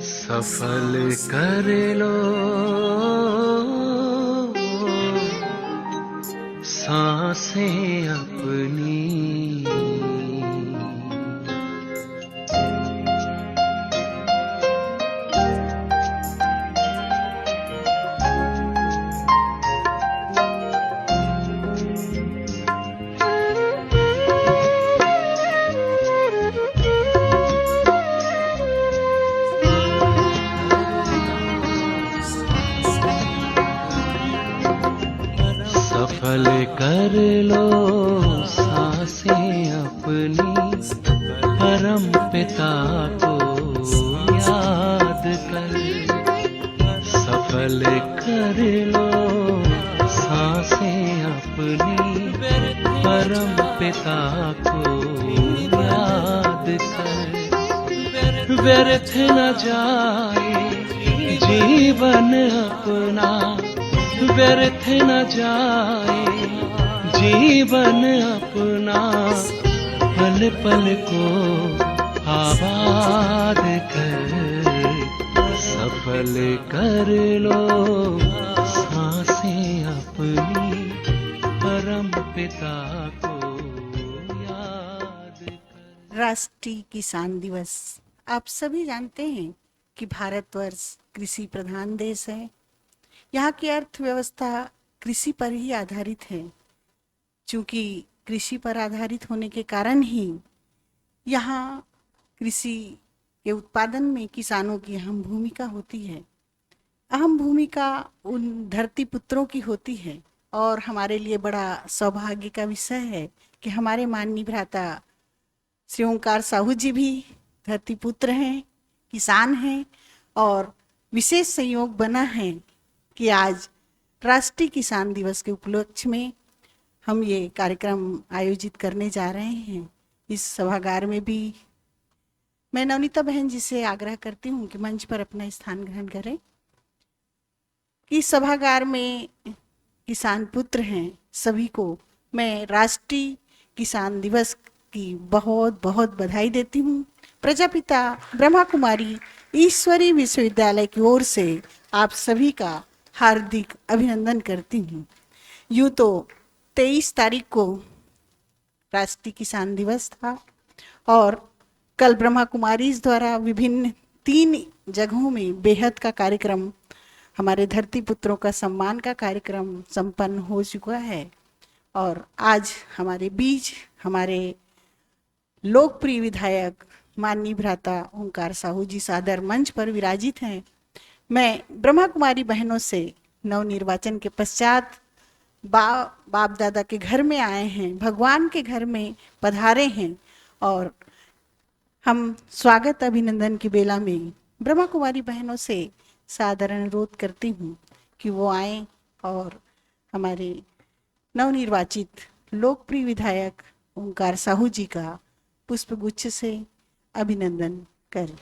सफल कर लो सांसें अपनी, सफल कर लो सांसें अपनी, परम पिता को याद कर। सफल कर लो सांसें अपनी, परम पिता को याद कर। व्यर्थ न जाए जीवन अपना, व्यर्थ न जाए जीवन अपना, पल पल को आबाद कर। सफल कर लो सांसें अपनी, परम पिता को याद कर। राष्ट्रीय किसान दिवस। आप सभी जानते हैं कि भारतवर्ष कृषि प्रधान देश है। यहाँ की अर्थव्यवस्था कृषि पर ही आधारित है। चूंकि कृषि पर आधारित होने के कारण ही यहाँ कृषि के उत्पादन में किसानों की अहम भूमिका होती है। अहम भूमिका उन धरती पुत्रों की होती है और हमारे लिए बड़ा सौभाग्य का विषय है कि हमारे माननीय भ्राता श्री ओंकार साहू जी भी धरती पुत्र हैं, किसान हैं और विशेष संयोग बना है कि आज राष्ट्रीय किसान दिवस के उपलक्ष्य में हम ये कार्यक्रम आयोजित करने जा रहे हैं। इस सभागार में भी मैं नवनीता बहन जी से आग्रह करती हूँ कि मंच पर अपना स्थान ग्रहण करें। इस सभागार में किसान पुत्र हैं, सभी को मैं राष्ट्रीय किसान दिवस की बहुत बहुत बधाई देती हूँ। प्रजापिता ब्रह्मा कुमारी ईश्वरी विश्वविद्यालय की ओर से आप सभी का हार्दिक अभिनंदन करती हूँ। यूँ तो 23 तारीख को राष्ट्रीय किसान दिवस था और कल ब्रह्मा कुमारी द्वारा विभिन्न 3 जगहों में बेहद का कार्यक्रम, हमारे धरती पुत्रों का सम्मान का कार्यक्रम संपन्न हो चुका है और आज हमारे बीच हमारे लोकप्रिय विधायक माननीय भ्राता ओंकार साहू जी सादर मंच पर विराजित हैं। मैं ब्रह्मा कुमारी बहनों से नवनिर्वाचन के पश्चात बाप दादा के घर में आए हैं, भगवान के घर में पधारे हैं और हम स्वागत अभिनंदन की बेला में ब्रह्मा कुमारी बहनों से सादर अनुरोध करती हूँ कि वो आए और हमारे नवनिर्वाचित लोकप्रिय विधायक ओंकार साहू जी का पुष्पगुच्छ से अभिनंदन करें।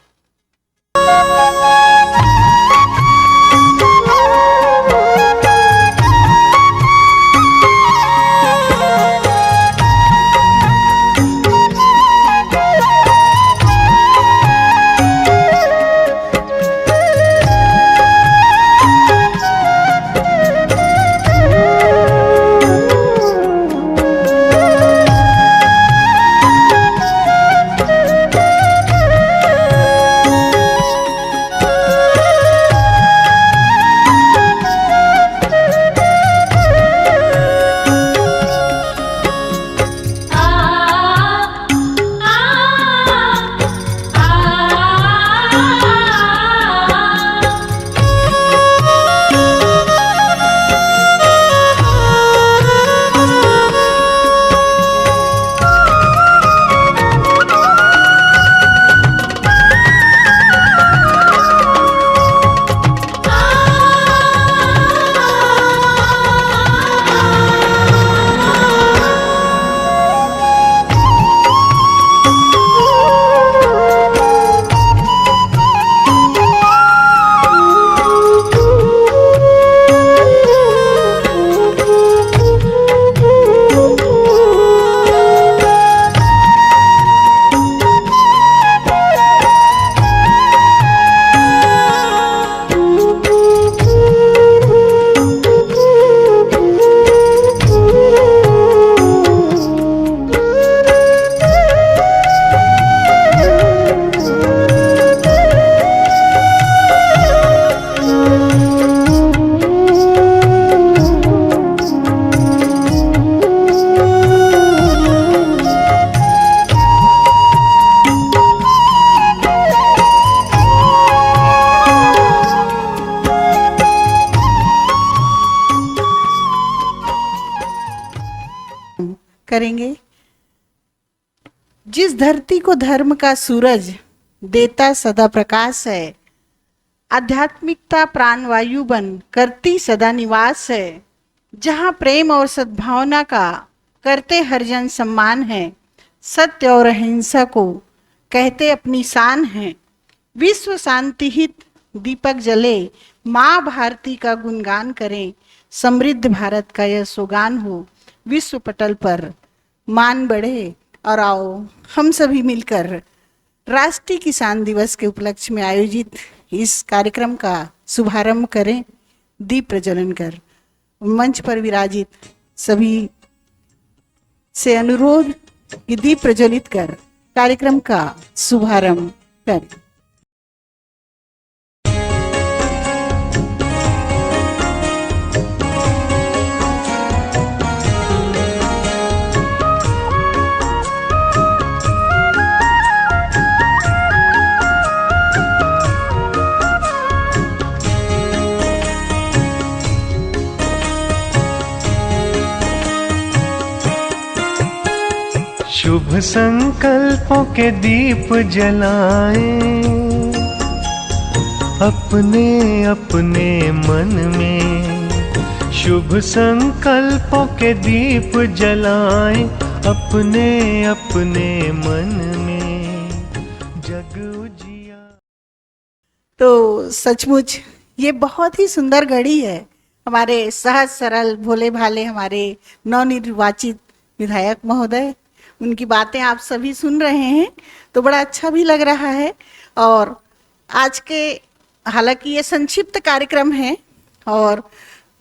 करेंगे। जिस धरती को धर्म का सूरज देता सदा प्रकाश है, आध्यात्मिकता प्राणवायु बन करती सदा निवास है, जहाँ प्रेम और सद्भावना का करते हर जन सम्मान है, सत्य और अहिंसा को कहते अपनी शान है, विश्व शांति हित दीपक जले, माँ भारती का गुणगान करें, समृद्ध भारत का यह सुगान हो, विश्व पटल पर मान बढ़े। और आओ हम सभी मिलकर राष्ट्रीय किसान दिवस के उपलक्ष्य में आयोजित इस कार्यक्रम का शुभारंभ करें, दीप प्रज्वलन कर। मंच पर विराजित सभी से अनुरोध कि दीप प्रज्वलित कर कार्यक्रम का शुभारंभ करें। शुभ संकल्पों के दीप जलाएं, अपने अपने मन में। शुभ संकल्पों के दीप जलाएं, अपने अपने मन में। जग उजिया। तो सचमुच ये बहुत ही सुंदर घड़ी है। हमारे सहज सरल भोले भाले हमारे नवनिर्वाचित विधायक महोदय, उनकी बातें आप सभी सुन रहे हैं तो बड़ा अच्छा भी लग रहा है। और आज के हालांकि ये संक्षिप्त कार्यक्रम है और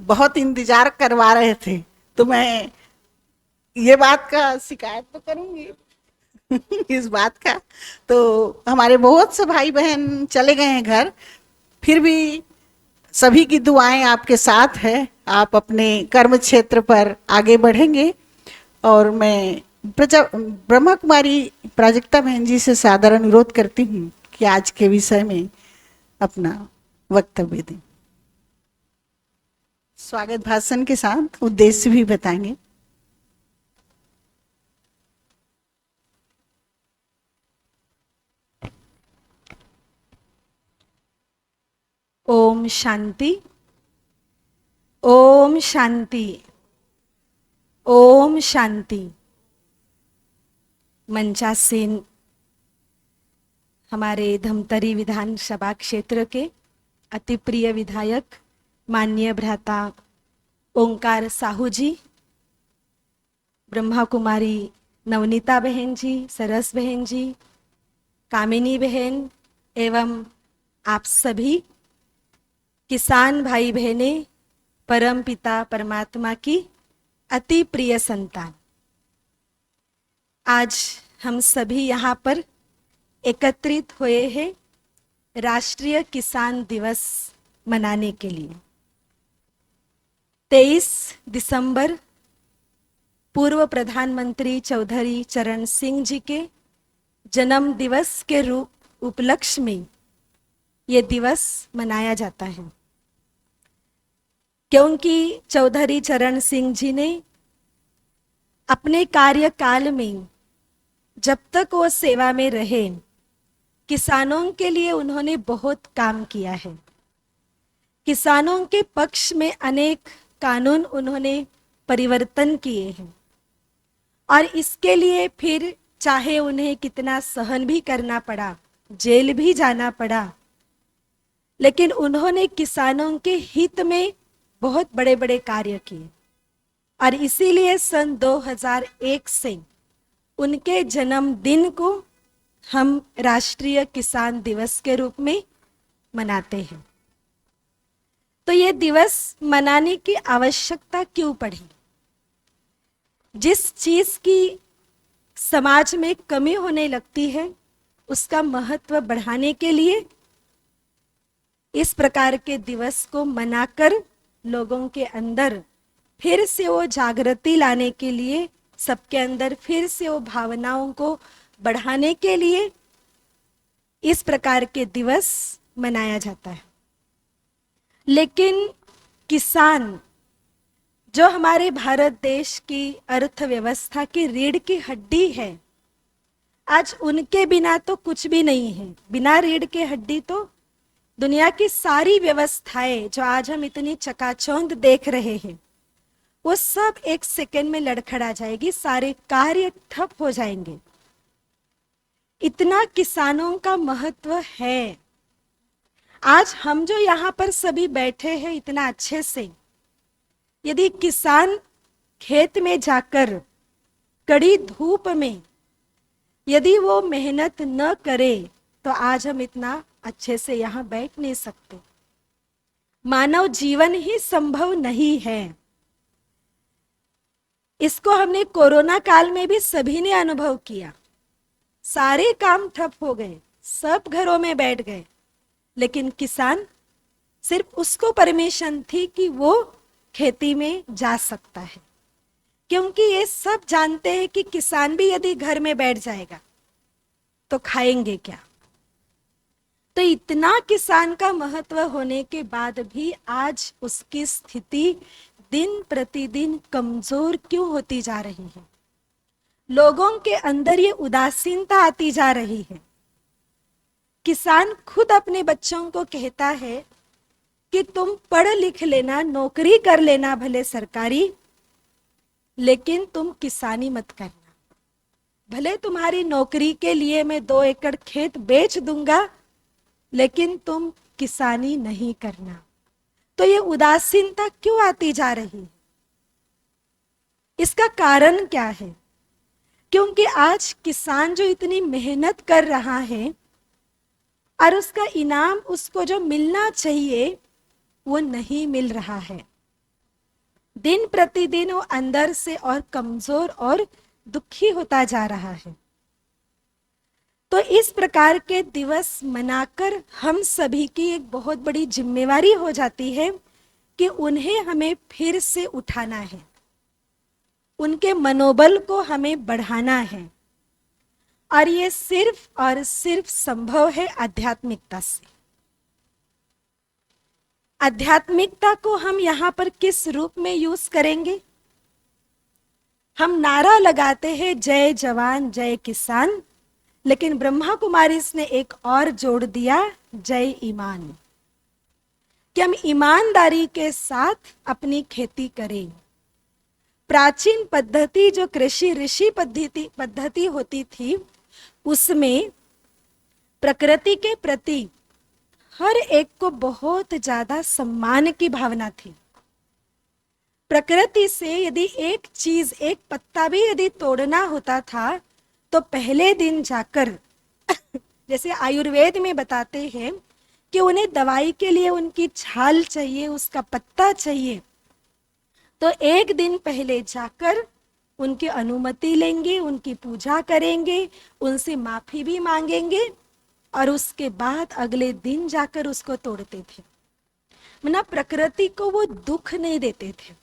बहुत इंतजार करवा रहे थे, तो मैं ये बात का शिकायत तो करूंगी इस बात का। तो हमारे बहुत से भाई बहन चले गए हैं घर, फिर भी सभी की दुआएं आपके साथ है। आप अपने कर्म क्षेत्र पर आगे बढ़ेंगे और मैं ब्रह्मा कुमारी प्राजक्ता बहन जी से सादर अनुरोध करती हूँ कि आज के विषय में अपना वक्तव्य दें। स्वागत भाषण के साथ उद्देश्य भी बताएंगे। ओम शांति, ओम शांति, ओम शांति। मंचासीन हमारे धमतरी विधानसभा क्षेत्र के अति प्रिय विधायक माननीय भ्राता ओंकार साहू जी, ब्रह्मा कुमारी नवनीता बहन जी, सरस बहन जी, कामिनी बहन एवं आप सभी किसान भाई बहनें, परम पिता परमात्मा की अति प्रिय संतान, आज हम सभी यहाँ पर एकत्रित हुए हैं राष्ट्रीय किसान दिवस मनाने के लिए। 23 दिसंबर पूर्व प्रधानमंत्री चौधरी चरण सिंह जी के जन्म दिवस के रूप उपलक्ष्य में ये दिवस मनाया जाता है, क्योंकि चौधरी चरण सिंह जी ने अपने कार्यकाल में जब तक वो सेवा में रहे, किसानों के लिए उन्होंने बहुत काम किया है। किसानों के पक्ष में अनेक कानून उन्होंने परिवर्तन किए हैं और इसके लिए फिर चाहे उन्हें कितना सहन भी करना पड़ा, जेल भी जाना पड़ा, लेकिन उन्होंने किसानों के हित में बहुत बड़े बड़े कार्य किए और इसीलिए सन 2001 से उनके जन्मदिन को हम राष्ट्रीय किसान दिवस के रूप में मनाते हैं। तो ये दिवस मनाने की आवश्यकता क्यों पड़ी? जिस चीज की समाज में कमी होने लगती है उसका महत्व बढ़ाने के लिए इस प्रकार के दिवस को मनाकर लोगों के अंदर फिर से वो जागृति लाने के लिए, सबके अंदर फिर से वो भावनाओं को बढ़ाने के लिए इस प्रकार के दिवस मनाया जाता है। लेकिन किसान जो हमारे भारत देश की अर्थव्यवस्था की रीढ़ की हड्डी है, आज उनके बिना तो कुछ भी नहीं है। बिना रीढ़ के हड्डी तो दुनिया की सारी व्यवस्थाएं जो आज हम इतनी चकाचौंध देख रहे हैं, वो सब एक सेकंड में लड़खड़ा जाएगी, सारे कार्य ठप हो जाएंगे। इतना किसानों का महत्व है। आज हम जो यहाँ पर सभी बैठे हैं इतना अच्छे से, यदि किसान खेत में जाकर कड़ी धूप में यदि वो मेहनत न करे तो आज हम इतना अच्छे से यहाँ बैठ नहीं सकते। मानव जीवन ही संभव नहीं है। इसको हमने कोरोना काल में भी सभी ने अनुभव किया। सारे काम ठप हो गए, सब घरों में बैठ गए, लेकिन किसान, सिर्फ उसको परमिशन थी कि वो खेती में जा सकता है, क्योंकि ये सब जानते हैं कि किसान भी यदि घर में बैठ जाएगा तो खाएंगे क्या। तो इतना किसान का महत्व होने के बाद भी आज उसकी स्थिति दिन प्रतिदिन कमजोर क्यों होती जा रही है? लोगों के अंदर ये उदासीनता आती जा रही है। किसान खुद अपने बच्चों को कहता है कि तुम पढ़ लिख लेना, नौकरी कर लेना भले सरकारी, लेकिन तुम किसानी मत करना। भले तुम्हारी नौकरी के लिए मैं 2 एकड़ खेत बेच दूंगा, लेकिन तुम किसानी नहीं करना। तो ये उदासीनता क्यों आती जा रही है? इसका कारण क्या है? क्योंकि आज किसान जो इतनी मेहनत कर रहा है और उसका इनाम उसको जो मिलना चाहिए वो नहीं मिल रहा है। दिन प्रतिदिन वो अंदर से और कमजोर और दुखी होता जा रहा है। तो इस प्रकार के दिवस मनाकर हम सभी की एक बहुत बड़ी जिम्मेवारी हो जाती है कि उन्हें हमें फिर से उठाना है, उनके मनोबल को हमें बढ़ाना है। और ये सिर्फ और सिर्फ संभव है आध्यात्मिकता से। आध्यात्मिकता को हम यहाँ पर किस रूप में यूज करेंगे? हम नारा लगाते हैं जय जवान जय किसान, लेकिन ब्रह्मा कुमारी ने एक और जोड़ दिया, जय ईमान, कि हम ईमानदारी के साथ अपनी खेती करें। प्राचीन पद्धति जो कृषि ऋषि पद्धति होती थी, उसमें प्रकृति के प्रति हर एक को बहुत ज्यादा सम्मान की भावना थी। प्रकृति से यदि एक चीज, एक पत्ता भी यदि तोड़ना होता था तो पहले दिन जाकर जैसे आयुर्वेद में बताते हैं कि उन्हें दवाई के लिए उनकी छाल चाहिए, उसका पत्ता चाहिए, तो एक दिन पहले जाकर उनकी अनुमति लेंगे, उनकी पूजा करेंगे, उनसे माफी भी मांगेंगे और उसके बाद अगले दिन जाकर उसको तोड़ते थे। मना प्रकृति को वो दुख नहीं देते थे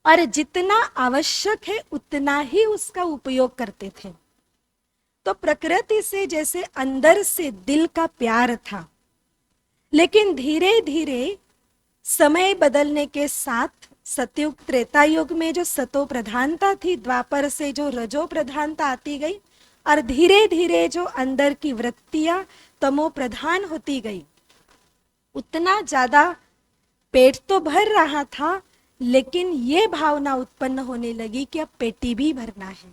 और जितना आवश्यक है उतना ही उसका उपयोग करते थे। तो प्रकृति से जैसे अंदर से दिल का प्यार था, लेकिन धीरे धीरे समय बदलने के साथ सतयुग त्रेता युग में जो सतो प्रधानता थी, द्वापर से जो रजो प्रधानता आती गई और धीरे धीरे जो अंदर की वृत्तियां तमो प्रधान होती गई, उतना ज्यादा पेट तो भर रहा था, लेकिन ये भावना उत्पन्न होने लगी कि अब पेटी भी भरना है।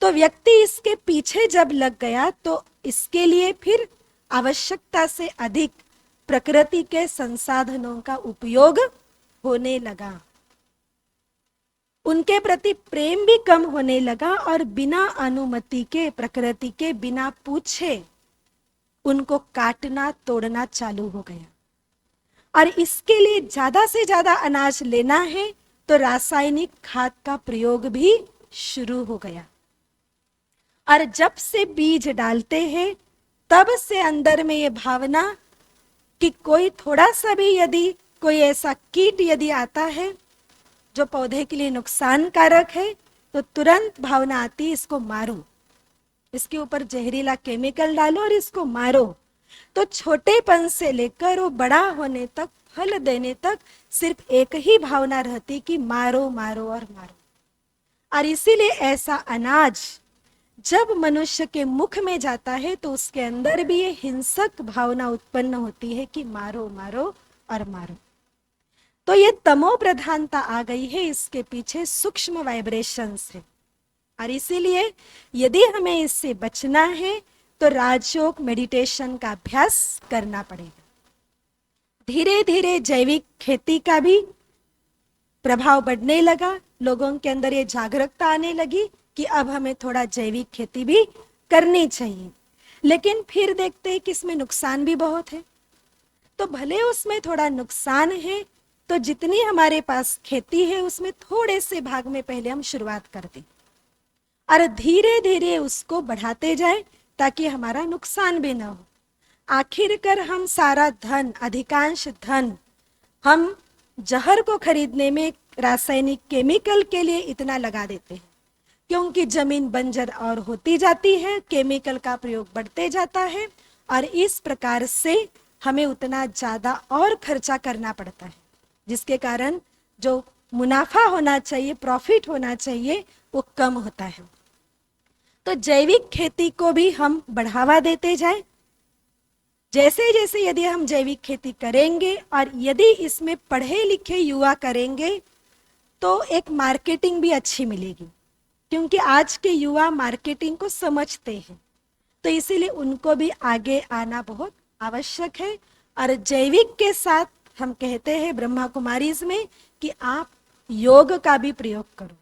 तो व्यक्ति इसके पीछे जब लग गया तो इसके लिए फिर आवश्यकता से अधिक प्रकृति के संसाधनों का उपयोग होने लगा। उनके प्रति प्रेम भी कम होने लगा और बिना अनुमति के, प्रकृति के बिना पूछे उनको काटना तोड़ना चालू हो गया। और इसके लिए ज्यादा से ज्यादा अनाज लेना है तो रासायनिक खाद का प्रयोग भी शुरू हो गया। और जब से बीज डालते हैं तब से अंदर में ये भावना कि कोई थोड़ा सा भी यदि कोई ऐसा कीट यदि आता है जो पौधे के लिए नुकसानकारक है तो तुरंत भावना आती, इसको मारो, इसके ऊपर जहरीला केमिकल डालो और इसको मारो। तो छोटेपन से लेकर वो बड़ा होने तक फल देने तक सिर्फ एक ही भावना रहती कि मारो मारो और मारो। और इसीलिए ऐसा अनाज जब मनुष्य के मुख में जाता है तो उसके अंदर भी ये हिंसक भावना उत्पन्न होती है कि मारो मारो और मारो। तो ये तमो प्रधानता आ गई है, इसके पीछे सूक्ष्म वाइब्रेशंस है। और इसीलिए यदि हमें इससे बचना है तो राजयोग मेडिटेशन का अभ्यास करना पड़ेगा। धीरे धीरे जैविक खेती का भी प्रभाव बढ़ने लगा, लोगों के अंदर ये जागरूकता आने लगी कि अब हमें थोड़ा जैविक खेती भी करनी चाहिए। लेकिन फिर देखते हैं कि इसमें नुकसान भी बहुत है। तो भले उसमें थोड़ा नुकसान है, तो जितनी हमारे पास खेती है उसमें थोड़े से भाग में पहले हम शुरुआत कर दें और धीरे धीरे उसको बढ़ाते जाएं ताकि हमारा नुकसान भी ना हो। आखिरकार हम सारा धन, अधिकांश धन हम जहर को खरीदने में, रासायनिक केमिकल के लिए इतना लगा देते हैं, क्योंकि जमीन बंजर और होती जाती है, केमिकल का प्रयोग बढ़ते जाता है और इस प्रकार से हमें उतना ज्यादा और खर्चा करना पड़ता है, जिसके कारण जो मुनाफा होना चाहिए, प्रॉफिट होना चाहिए, वो कम होता है। तो जैविक खेती को भी हम बढ़ावा देते जाएं। जैसे जैसे यदि हम जैविक खेती करेंगे और यदि इसमें पढ़े लिखे युवा करेंगे तो एक मार्केटिंग भी अच्छी मिलेगी, क्योंकि आज के युवा मार्केटिंग को समझते हैं। तो इसीलिए उनको भी आगे आना बहुत आवश्यक है। और जैविक के साथ हम कहते हैं ब्रह्मा कुमारीज में कि आप योग का भी प्रयोग करो,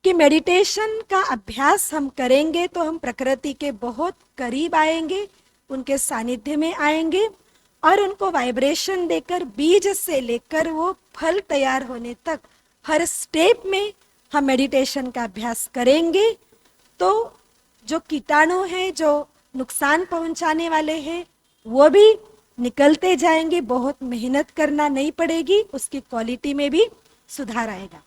कि मेडिटेशन का अभ्यास हम करेंगे तो हम प्रकृति के बहुत करीब आएंगे, उनके सानिध्य में आएंगे और उनको वाइब्रेशन देकर बीज से लेकर वो फल तैयार होने तक हर स्टेप में हम मेडिटेशन का अभ्यास करेंगे। तो जो कीटाणु हैं, जो नुकसान पहुंचाने वाले हैं, वो भी निकलते जाएंगे। बहुत मेहनत करना नहीं पड़ेगी, उसकी क्वालिटी में भी सुधार आएगा।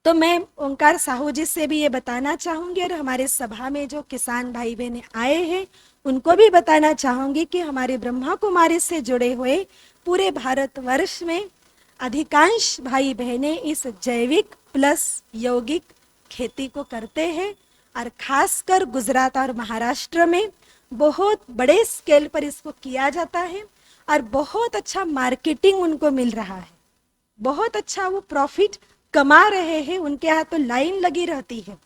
तो मैं ओंकार साहू जी से भी ये बताना चाहूंगी और हमारे सभा में जो किसान भाई बहन आए हैं उनको भी बताना चाहूंगी कि हमारे ब्रह्मा कुमारी से जुड़े हुए पूरे भारतवर्ष में अधिकांश भाई बहनें इस जैविक प्लस यौगिक खेती को करते हैं और खासकर गुजरात और महाराष्ट्र में बहुत बड़े स्केल पर इसको किया जाता है और बहुत अच्छा मार्केटिंग उनको मिल रहा है, बहुत अच्छा वो प्रॉफिट कमा रहे हैं। उनके यहाँ तो लाइन लगी रहती है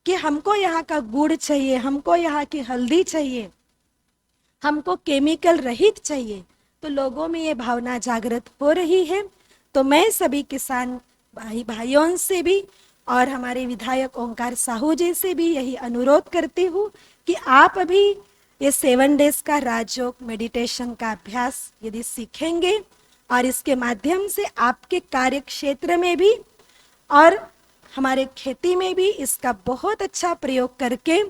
कि हमको यहाँ का गुड़ चाहिए, हमको यहाँ की हल्दी चाहिए, हमको केमिकल रहित चाहिए। तो लोगों में ये भावना जागृत हो रही है। तो मैं सभी किसान भाइयों से भी और हमारे विधायक ओंकार साहू जी से भी यही अनुरोध करती हूँ कि आप अभी ये 7 डेज का राजयोग मेडिटेशन का अभ्यास यदि सीखेंगे और इसके माध्यम से आपके कार्य क्षेत्र में भी और हमारे खेती में भी इसका बहुत अच्छा प्रयोग करके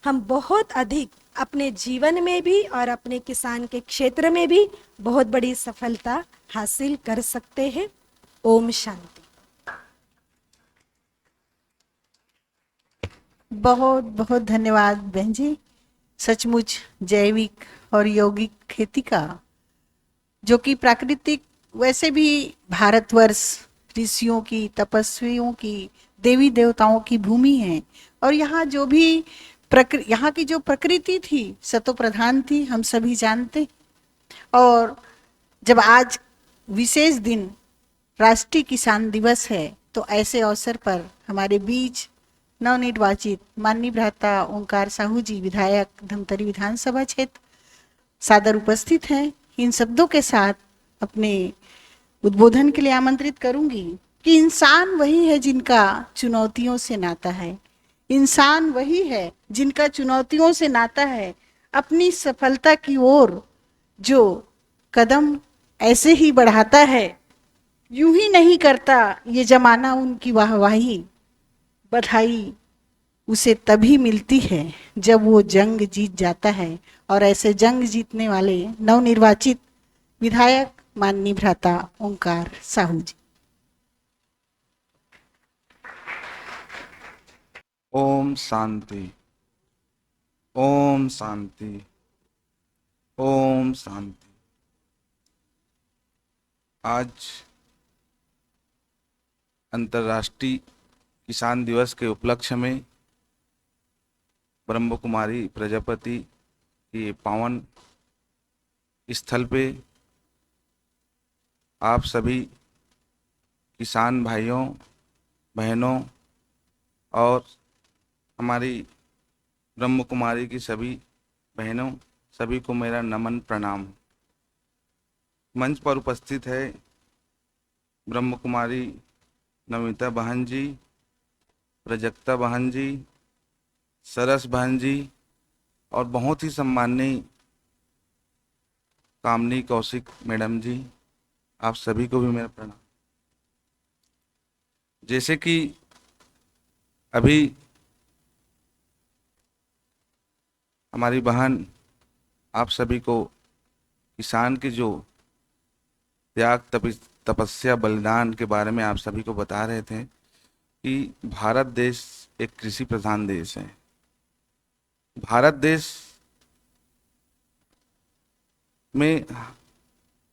हम बहुत अधिक अपने जीवन में भी और अपने किसान के क्षेत्र में भी बहुत बड़ी सफलता हासिल कर सकते हैं। ओम शांति। बहुत बहुत धन्यवाद बहन जी। सचमुच जैविक और यौगिक खेती का, जो कि प्राकृतिक, वैसे भी भारतवर्ष ऋषियों की, तपस्वियों की, देवी देवताओं की भूमि है और यहाँ जो भी यहाँ की जो प्रकृति थी सतो प्रधान थी, हम सभी जानते। और जब आज विशेष दिन राष्ट्रीय किसान दिवस है तो ऐसे अवसर पर हमारे बीच नवनिर्वाचित माननीय भ्राता ओंकार साहू जी, विधायक धमतरी विधानसभा क्षेत्र, सादर उपस्थित हैं। इन शब्दों के साथ अपने उद्बोधन के लिए आमंत्रित करूंगी कि इंसान वही है जिनका चुनौतियों से नाता है, इंसान वही है जिनका चुनौतियों से नाता है। अपनी सफलता की ओर जो कदम ऐसे ही बढ़ाता है, यूं ही नहीं करता ये जमाना उनकी वाहवाही, बधाई उसे तभी मिलती है जब वो जंग जीत जाता है। और ऐसे जंग जीतने वाले नवनिर्वाचित विधायक माननीय भ्राता ओंकार साहू जी। ओम शांति, ओम शांति, ओम शांति। आज अंतर्राष्ट्रीय किसान दिवस के उपलक्ष्य में ब्रह्म कुमारी प्रजापति के पावन स्थल पे आप सभी किसान भाइयों बहनों और हमारी ब्रह्म कुमारी की सभी बहनों सभी को मेरा नमन प्रणाम। मंच पर उपस्थित है ब्रह्म कुमारी नमिता बहन जी, प्रजक्ता बहन जी, सरस बहन जी और बहुत ही सम्माननीय कामनी कौशिक मैडम जी, आप सभी को भी मेरा प्रणाम। जैसे कि अभी हमारी बहन आप सभी को किसान के जो त्याग तपस्या बलिदान के बारे में आप सभी को बता रहे थे कि भारत देश एक कृषि प्रधान देश है। भारत देश में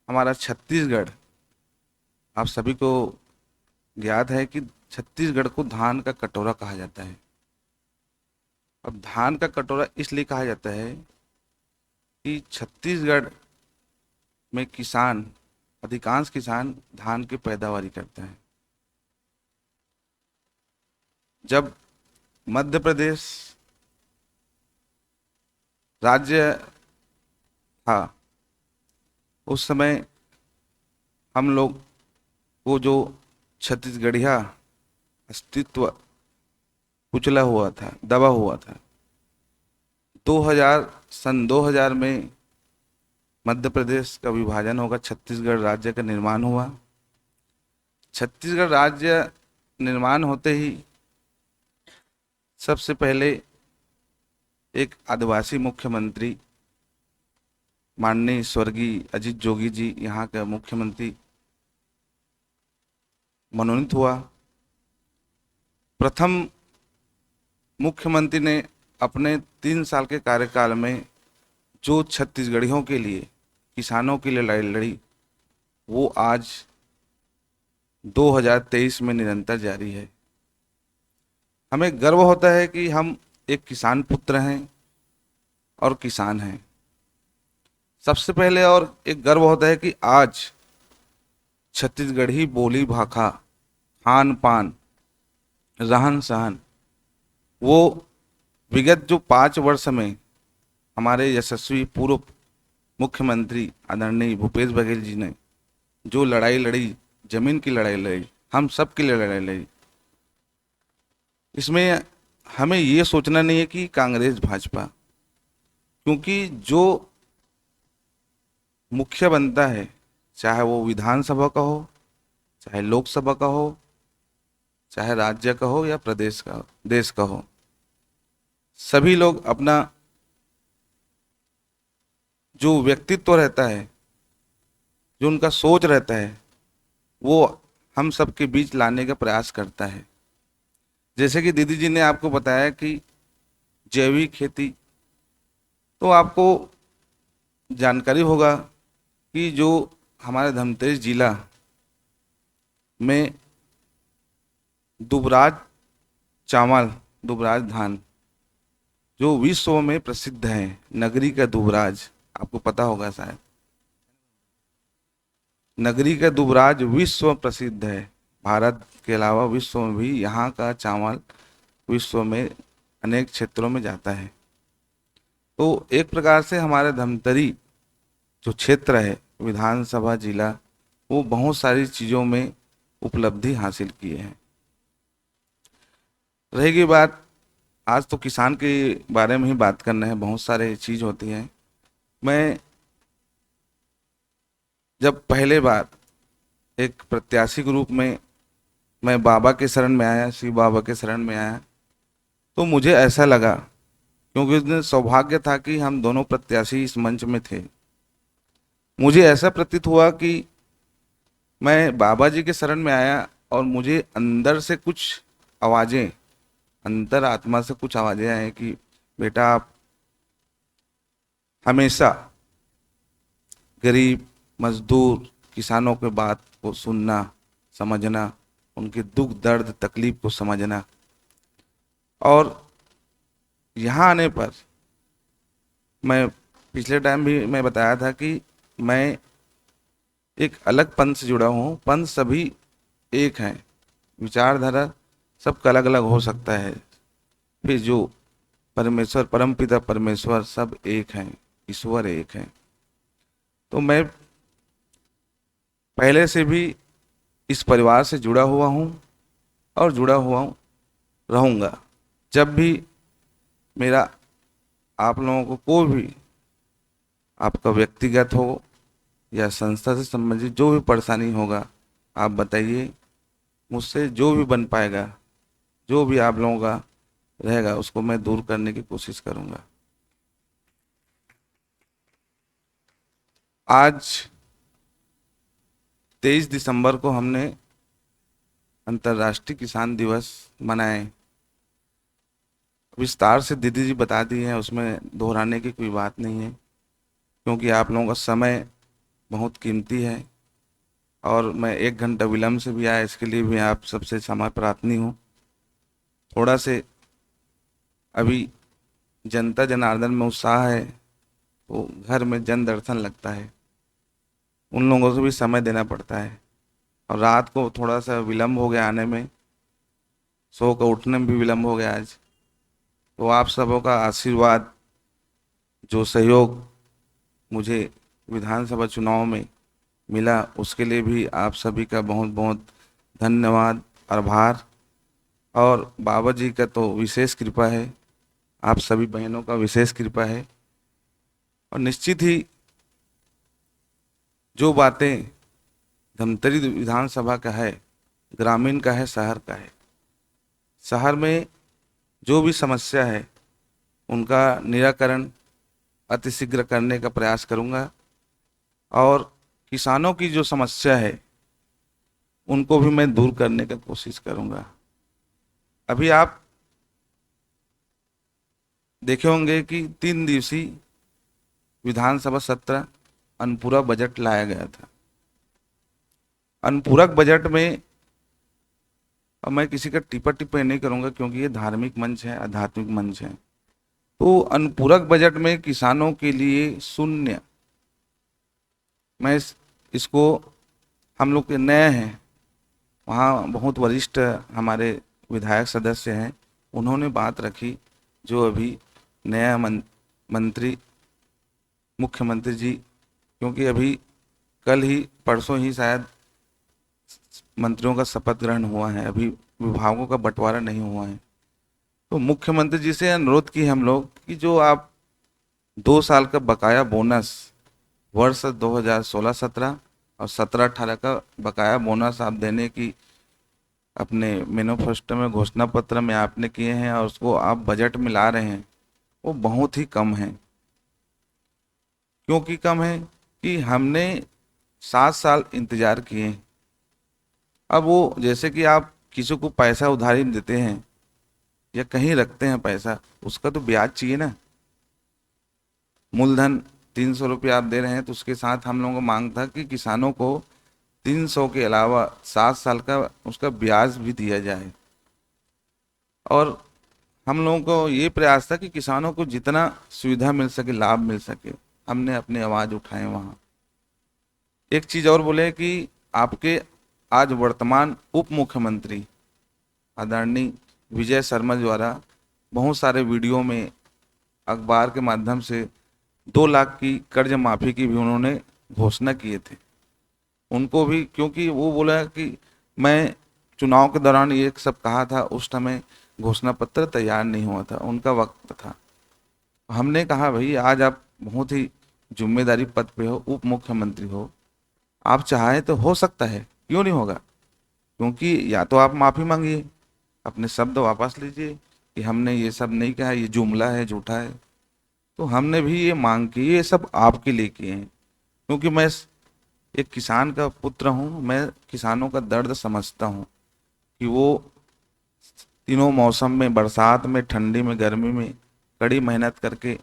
हमारा छत्तीसगढ़, आप सभी को ज्ञात है कि छत्तीसगढ़ को धान का कटोरा कहा जाता है। अब धान का कटोरा इसलिए कहा जाता है कि छत्तीसगढ़ में किसान, अधिकांश किसान धान की पैदावारी करते हैं। जब मध्य प्रदेश राज्य था उस समय हम लोग को जो छत्तीसगढ़िया अस्तित्व कुचला हुआ था, दबा हुआ था। 2000 में मध्य प्रदेश का विभाजन होगा, छत्तीसगढ़ राज्य का निर्माण हुआ। छत्तीसगढ़ राज्य निर्माण होते ही सबसे पहले एक आदिवासी मुख्यमंत्री माननीय स्वर्गीय अजीत जोगी जी यहाँ का मुख्यमंत्री मनोनीत हुआ। प्रथम मुख्यमंत्री ने अपने 3 साल के कार्यकाल में जो छत्तीसगढ़ियों के लिए, किसानों की लड़ाई लड़ी, वो आज 2023 में निरंतर जारी है। हमें गर्व होता है कि हम एक किसान पुत्र हैं और किसान हैं सबसे पहले, और एक गर्व होता है कि आज छत्तीसगढ़ी बोली भाखा, खान पान, रहन सहन, वो विगत जो 5 वर्ष में हमारे यशस्वी पूर्व मुख्यमंत्री आदरणीय भूपेश बघेल जी ने जो लड़ाई लड़ी, जमीन की लड़ाई लड़ी, हम सब के लिए लड़ाई लड़ी, इसमें हमें ये सोचना नहीं है कि कांग्रेस भाजपा, क्योंकि जो मुख्य बनता है, चाहे वो विधानसभा का हो, चाहे लोकसभा का हो, चाहे राज्य का हो या प्रदेश का हो, देश का हो, सभी लोग अपना जो व्यक्तित्व रहता है, जो उनका सोच रहता है, वो हम सबके बीच लाने का प्रयास करता है। जैसे कि दीदी जी ने आपको बताया कि जैविक खेती, तो आपको जानकारी होगा कि जो हमारे धमतरी जिला में दुबराज चावल, दुबराज धान जो विश्व में प्रसिद्ध है, नगरी का दुबराज, आपको पता होगा शायद, नगरी का दुबराज विश्व प्रसिद्ध है। भारत के अलावा विश्व में भी यहाँ का चावल विश्व में अनेक क्षेत्रों में जाता है। तो एक प्रकार से हमारे धमतरी जो क्षेत्र है, विधानसभा जिला, वो बहुत सारी चीज़ों में उपलब्धि हासिल किए हैं। रहेगी बात, आज तो किसान के बारे में ही बात करना है, बहुत सारे चीज़ होती हैं। मैं जब पहले बार एक प्रत्याशी के रूप में मैं बाबा के शरण में आया, शिव बाबा के शरण में आया, तो मुझे ऐसा लगा, क्योंकि उस दिन सौभाग्य था कि हम दोनों प्रत्याशी इस मंच में थे, मुझे ऐसा प्रतीत हुआ कि मैं बाबा जी के शरण में आया और मुझे अंदर से कुछ आवाज़ें, अंतर आत्मा से कुछ आवाज़ें आई कि बेटा आप हमेशा गरीब, मजदूर, किसानों के बात को सुनना, समझना, उनके दुख दर्द तकलीफ को समझना। और यहाँ आने पर मैं पिछले टाइम भी मैं बताया था कि मैं एक अलग पंथ से जुड़ा हूँ। पंथ सभी एक हैं, विचारधारा सबका अलग अलग हो सकता है, फिर जो परमेश्वर परमपिता परमेश्वर सब एक हैं, ईश्वर एक हैं। तो मैं पहले से भी इस परिवार से जुड़ा हुआ हूँ और जुड़ा हुआ रहूँगा। जब भी मेरा आप लोगों को कोई भी आपका व्यक्तिगत हो या संस्था से संबंधित जो भी परेशानी होगा, आप बताइए। मुझसे जो भी बन पाएगा, जो भी आप लोगों का रहेगा, उसको मैं दूर करने की कोशिश करूँगा। आज 23 दिसंबर को हमने अंतर्राष्ट्रीय किसान दिवस मनाए। विस्तार से दीदी जी बता दी है, उसमें दोहराने की कोई बात नहीं है, क्योंकि आप लोगों का समय बहुत कीमती है और मैं 1 घंटा विलम्ब से भी आया, इसके लिए भी आप सबसे क्षमा प्रार्थनी हूँ। थोड़ा से अभी जनता जनार्दन में उत्साह है, तो घर में जन दर्शन लगता है, उन लोगों से भी समय देना पड़ता है। और रात को थोड़ा सा विलम्ब हो गया आने में, सो का उठने में भी विलम्ब हो गया आज। तो आप सबों का आशीर्वाद, जो सहयोग मुझे विधानसभा चुनाव में मिला, उसके लिए भी आप सभी का बहुत बहुत धन्यवाद, आभार। और बाबा जी का तो विशेष कृपा है, आप सभी बहनों का विशेष कृपा है। और निश्चित ही जो बातें धमतरी विधानसभा का है, ग्रामीण का है, शहर का है, शहर में जो भी समस्या है उनका निराकरण अतिशीघ्र करने का प्रयास करूंगा। और किसानों की जो समस्या है उनको भी मैं दूर करने का कोशिश करूंगा। अभी आप देखे होंगे कि 3 दिवसीय विधानसभा सत्र अनुपूरक बजट लाया गया था। अनुपूरक बजट में, और मैं किसी का टिप्पा टिप्पणी नहीं करूंगा क्योंकि ये धार्मिक मंच है, आध्यात्मिक मंच है, तो अनुपूरक बजट में किसानों के लिए शून्य, मैं इसको, हम लोग के नए हैं, वहाँ बहुत वरिष्ठ हमारे विधायक सदस्य हैं, उन्होंने बात रखी, जो अभी नया मंत्री मुख्यमंत्री जी, क्योंकि अभी कल ही परसों ही शायद मंत्रियों का शपथ ग्रहण हुआ है, अभी विभागों का बंटवारा नहीं हुआ है, तो मुख्यमंत्री जी से अनुरोध की हम लोग कि जो आप 2 साल का बकाया बोनस वर्ष 2016-17 और 17-18 का बकाया बोनस आप देने की अपने मैनिफेस्टो में, घोषणा पत्र में आपने किए हैं और उसको आप बजट में ला रहे हैं, वो बहुत ही कम है। क्योंकि कम है कि हमने 7 साल इंतजार किए। अब वो जैसे कि आप किसी को पैसा उधारी देते हैं या कहीं रखते हैं पैसा, उसका तो ब्याज चाहिए ना। मूलधन 300 रुपये आप दे रहे हैं, तो उसके साथ हम लोगों को मांग था कि किसानों को 300 के अलावा 7 साल का उसका ब्याज भी दिया जाए। और हम लोगों को ये प्रयास था कि किसानों को जितना सुविधा मिल सके, लाभ मिल सके, हमने अपनी आवाज़ उठाए वहाँ। एक चीज़ और बोले कि आपके आज वर्तमान उप मुख्यमंत्री आदरणीय विजय शर्मा द्वारा बहुत सारे वीडियो में, अखबार के माध्यम से 2 लाख की कर्ज माफ़ी की भी उन्होंने घोषणा किए थे। उनको भी, क्योंकि वो बोला कि मैं चुनाव के दौरान ये सब कहा था, उस समय घोषणा पत्र तैयार नहीं हुआ था, उनका वक्त था। हमने कहा भाई आज आप बहुत ही जिम्मेदारी पद पे हो, उप मुख्यमंत्री हो, आप चाहे तो हो सकता है, क्यों नहीं होगा, क्योंकि या तो आप माफ़ी मांगिए, अपने शब्द वापस लीजिए कि हमने ये सब नहीं कहा, ये जुमला है, झूठा है। तो हमने भी ये मांग की, ये सब आपके लिए किए हैं, क्योंकि मैं एक किसान का पुत्र हूँ, मैं किसानों का दर्द समझता हूँ कि वो तीनों मौसम में, बरसात में, ठंडी में, गर्मी में कड़ी मेहनत करके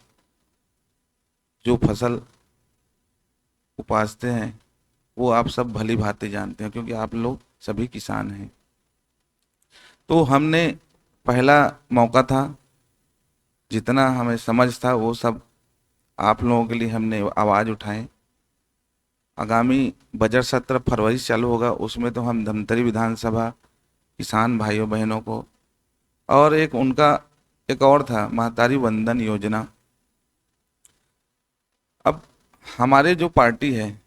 जो फसल उपाजते हैं, वो आप सब भली भांति जानते हैं, क्योंकि आप लोग सभी किसान हैं। तो हमने पहला मौका था, जितना हमें समझ था वो सब आप लोगों के लिए हमने आवाज़ उठाए। आगामी बजट सत्र फरवरी से चालू होगा, उसमें तो हम धमतरी विधानसभा किसान भाइयों बहनों को, और एक उनका एक और था महतारी वंदन योजना। अब हमारे जो पार्टी है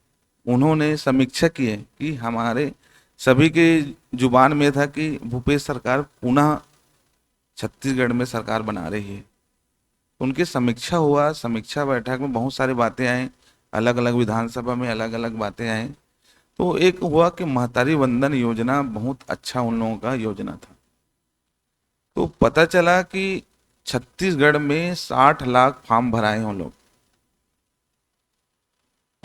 उन्होंने समीक्षा की है कि हमारे सभी के जुबान में था कि भूपेश सरकार पुनः छत्तीसगढ़ में सरकार बना रही है। उनकी समीक्षा हुआ, समीक्षा बैठक में बहुत सारी बातें आई, अलग अलग विधानसभा में अलग अलग बातें आई। तो एक हुआ कि महतारी वंदन योजना बहुत अच्छा उन लोगों का योजना था। तो पता चला कि छत्तीसगढ़ में 60 लाख फॉर्म भराए हैं उन लोग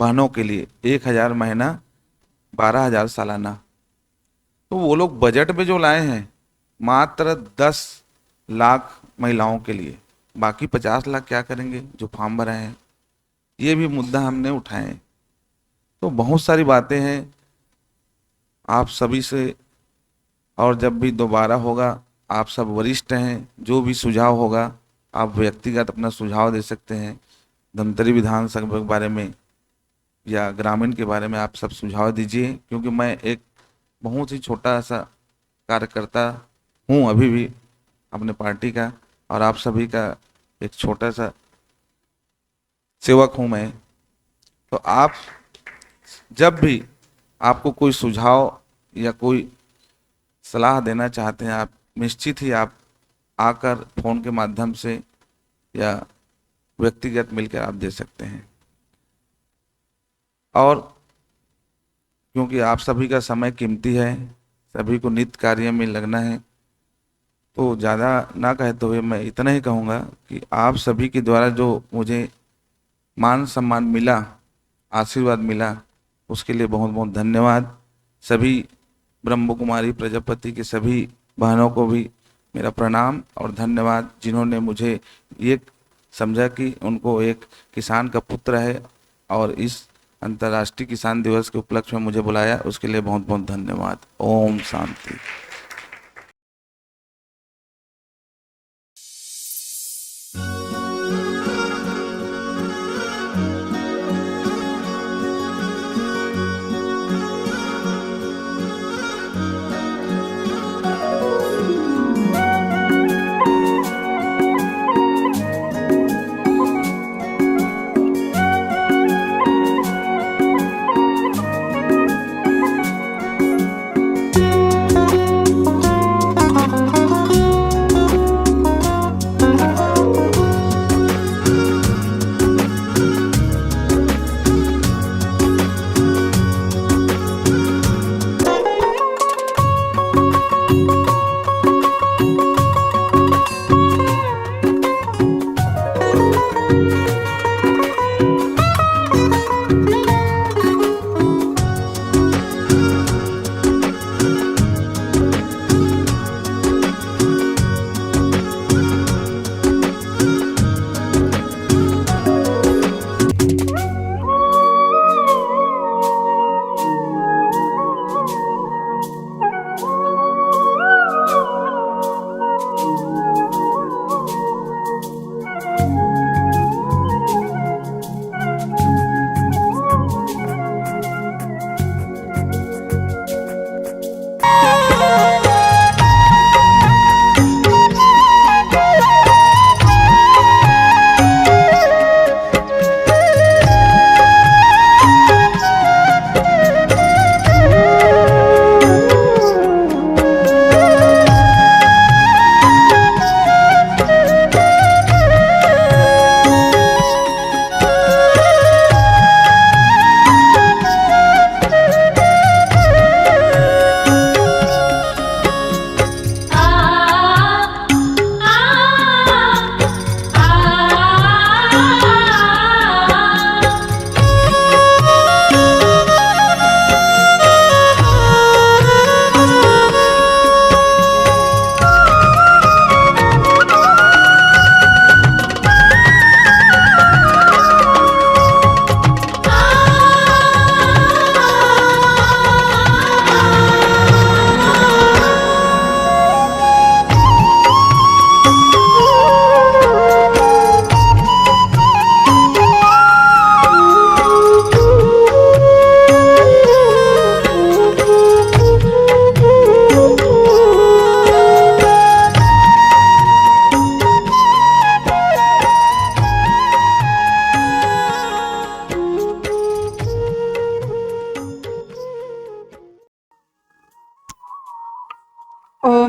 बहनों के लिए, 1,000 महीना 12,000 सालाना। तो वो लोग बजट में जो लाए हैं मात्र 10 लाख महिलाओं के लिए, बाकी 50 लाख क्या करेंगे जो फॉर्म भराए हैं। ये भी मुद्दा हमने उठाए। तो बहुत सारी बातें हैं आप सभी से, और जब भी दोबारा होगा आप सब वरिष्ठ हैं, जो भी सुझाव होगा आप व्यक्तिगत अपना सुझाव दे सकते हैं। धमतरी विधानसभा के बारे में या ग्रामीण के बारे में आप सब सुझाव दीजिए, क्योंकि मैं एक बहुत ही छोटा सा कार्यकर्ता हूँ अभी भी अपने पार्टी का, और आप सभी का एक छोटा सा सेवक हूँ मैं। तो आप जब भी आपको कोई सुझाव या कोई सलाह देना चाहते हैं, आप निश्चित ही आप आकर फोन के माध्यम से या व्यक्तिगत मिलकर आप दे सकते हैं। और क्योंकि आप सभी का समय कीमती है, सभी को नित्य कार्य में लगना है, तो ज़्यादा ना कहते हुए मैं इतना ही कहूँगा कि आप सभी के द्वारा जो मुझे मान सम्मान मिला, आशीर्वाद मिला, उसके लिए बहुत बहुत धन्यवाद। सभी ब्रह्म कुमारी प्रजापति के सभी बहनों को भी मेरा प्रणाम और धन्यवाद, जिन्होंने मुझे ये समझा कि उनको एक किसान का पुत्र है और इस अंतर्राष्ट्रीय किसान दिवस के उपलक्ष्य में मुझे बुलाया, उसके लिए बहुत बहुत धन्यवाद। ओम शांति।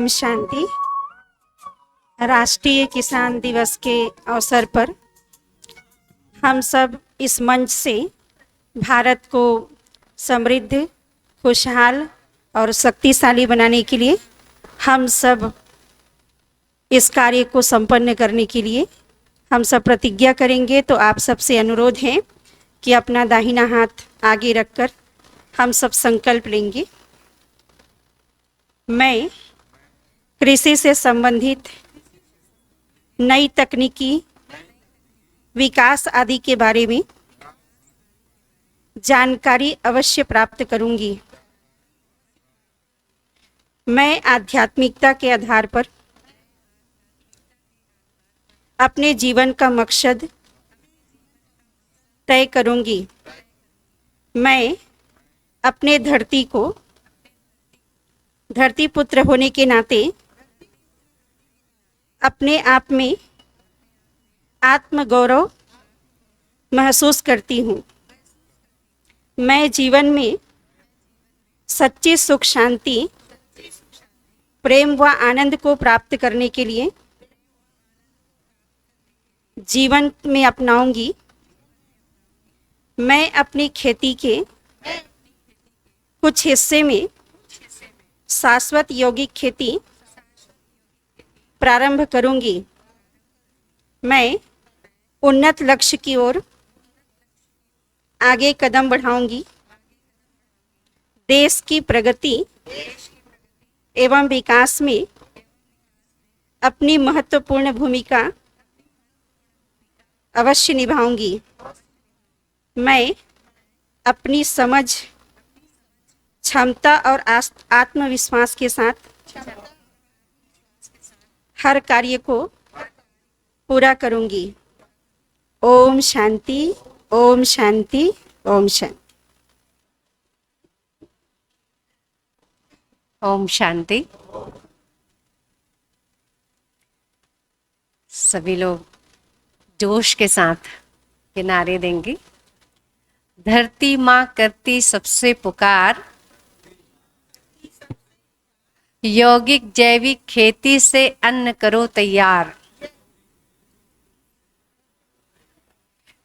ओम शांति। राष्ट्रीय किसान दिवस के अवसर पर हम सब इस मंच से भारत को समृद्ध, खुशहाल और शक्तिशाली बनाने के लिए हम सब इस कार्य को संपन्न करने के लिए हम सब प्रतिज्ञा करेंगे। तो आप सबसे अनुरोध है कि अपना दाहिना हाथ आगे रखकर हम सब संकल्प लेंगे। मैं कृषि से संबंधित नई तकनीकी विकास आदि के बारे में जानकारी अवश्य प्राप्त करूंगी। मैं आध्यात्मिकता के आधार पर अपने जीवन का मकसद तय करूंगी। मैं अपने धरती को धरती पुत्र होने के नाते अपने आप में आत्मगौरव महसूस करती हूँ। मैं जीवन में सच्ची सुख, शांति, प्रेम व आनंद को प्राप्त करने के लिए जीवन में अपनाऊंगी। मैं अपनी खेती के कुछ हिस्से में शाश्वत यौगिक खेती प्रारंभ करूंगी। मैं उन्नत लक्ष्य की ओर आगे कदम बढ़ाऊंगी। देश की प्रगति एवं विकास में अपनी महत्वपूर्ण भूमिका अवश्य निभाऊंगी। मैं अपनी समझ, क्षमता और आत्मविश्वास के साथ हर कार्य को पूरा करूंगी। ओम शांति, ओम शांति, ओम शांति। ओम शांति। सभी लोग जोश के साथ ये नारे देंगे। धरती माँ करती सबसे पुकार, यौगिक जैविक खेती से अन्न करो तैयार।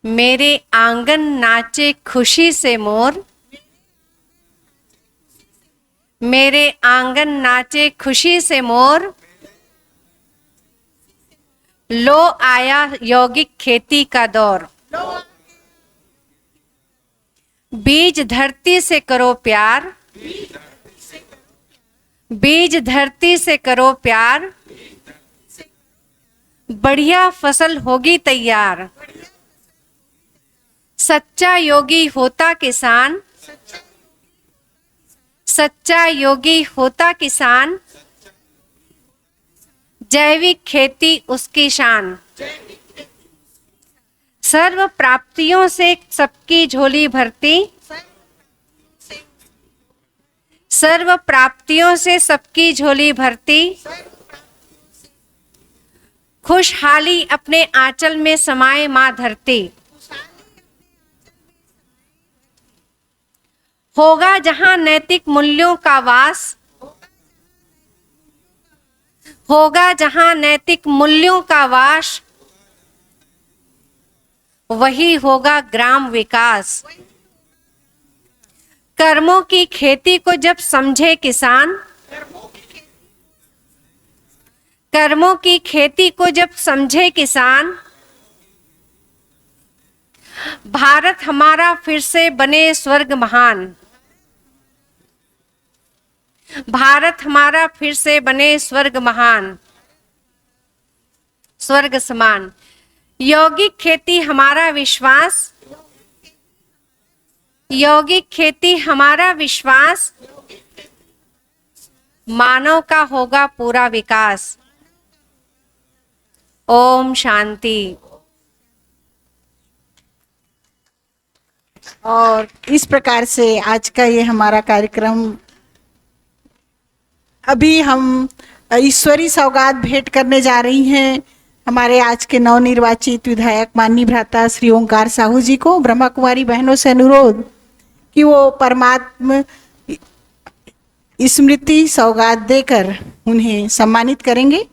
मेरे आंगन नाचे खुशी से मोर, मेरे आंगन नाचे खुशी से मोर। लो आया यौगिक खेती का दौर। बीज धरती से करो प्यार, बीज धरती से करो प्यार। बढ़िया फसल होगी तैयार। सच्चा योगी होता किसान, सच्चा योगी होता किसान। जैविक खेती उसकी शान। सर्व प्राप्तियों से सबकी झोली भरती, सर्व प्राप्तियों से सबकी झोली भरती। खुशहाली अपने आंचल में समाये मां धरती। होगा जहां नैतिक मूल्यों का वास, होगा जहां नैतिक मूल्यों का वास। वही होगा ग्राम विकास। कर्मों की खेती को जब समझे किसान, कर्मों की खेती को जब समझे किसान। भारत हमारा फिर से बने स्वर्ग महान। भारत हमारा फिर से बने स्वर्ग महान, स्वर्ग समान। यौगिक खेती हमारा विश्वास, यौगिक खेती हमारा विश्वास। मानव का होगा पूरा विकास। ओम शांति। और इस प्रकार से आज का ये हमारा कार्यक्रम, अभी हम ईश्वरी सौगात भेंट करने जा रही हैं हमारे आज के नवनिर्वाचित विधायक माननीय भ्राता श्री ओंकार साहू जी को। ब्रह्मा कुमारी बहनों से अनुरोध कि वो परमात्मा स्मृति सौगात देकर उन्हें सम्मानित करेंगे।